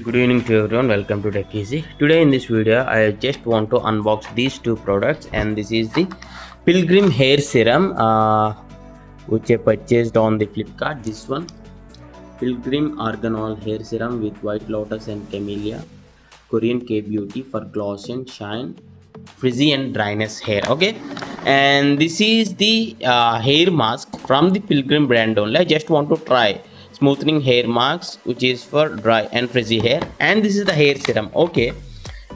Good evening to everyone, welcome to Tech Easy. Today in this video I just want to unbox these two products, and this is the Pilgrim Hair Serum which I purchased on the Flipkart. This one, Pilgrim Argan Hair Serum with White Lotus and Camellia, Korean K-Beauty for gloss and shine, frizzy and dryness hair. Okay, and this is the hair mask from the Pilgrim brand only. I just want to try smoothing hair mask which is for dry and frizzy hair, and this is the hair serum. Okay,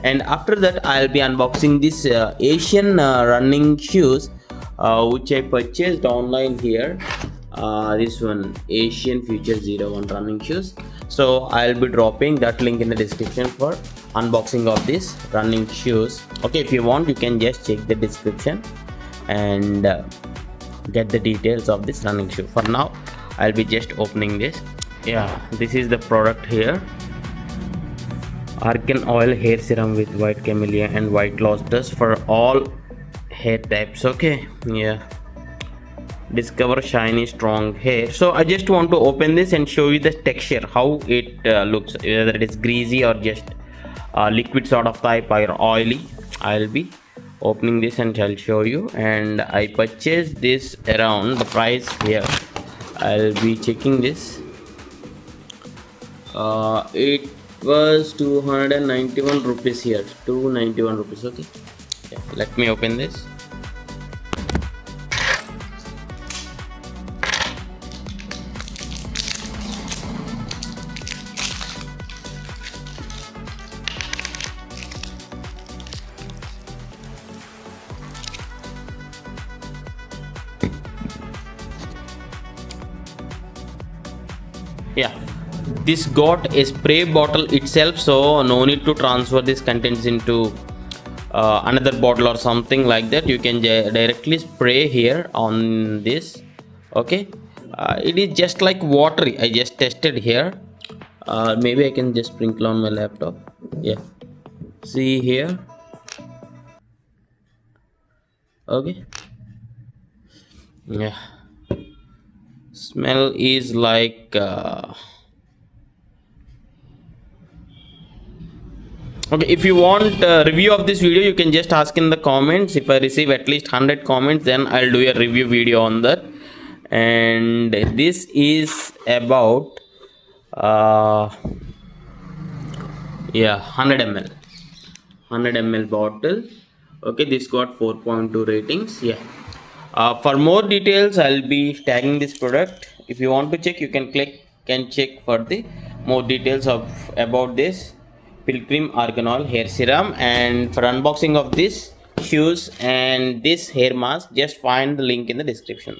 and after that I'll be unboxing this Asian running shoes which I purchased online here. This one, Asian Future 01 running shoes. So I'll be dropping that link in the description for unboxing of this running shoes. Okay, if you want you can just check the description and get the details of this running shoe. For now I'll be just opening this. Yeah, this is the product here. Argan oil hair serum with white camellia and white lotus for all hair types. Okay, yeah, discover shiny strong hair. So I just want to open this and show you the texture, how it looks, whether it is greasy or just liquid sort of type or oily. I'll be opening this and I'll show you. And I purchased this around the price here. I'll be checking this. It was 291 rupees here. 291 rupees. Okay, yeah, let me open this. Yeah, this got a spray bottle itself, so no need to transfer this contents into another bottle or something like that. You can directly spray here on this. Okay, it is just like watery. I just tested here. Maybe I can just sprinkle on my laptop. Yeah, see here. Okay, yeah, smell is like okay, if you want a review of this video you can just ask in the comments. If I receive at least 100 comments then I'll do a review video on that. And this is about yeah, 100 ml bottle. Okay, this got 4.2 ratings. Yeah, for more details I'll be tagging this product. If you want to check you can click and check for the more details of about this Pilgrim Argan hair serum. And for unboxing of this shoes and this hair mask, just find the link in the description.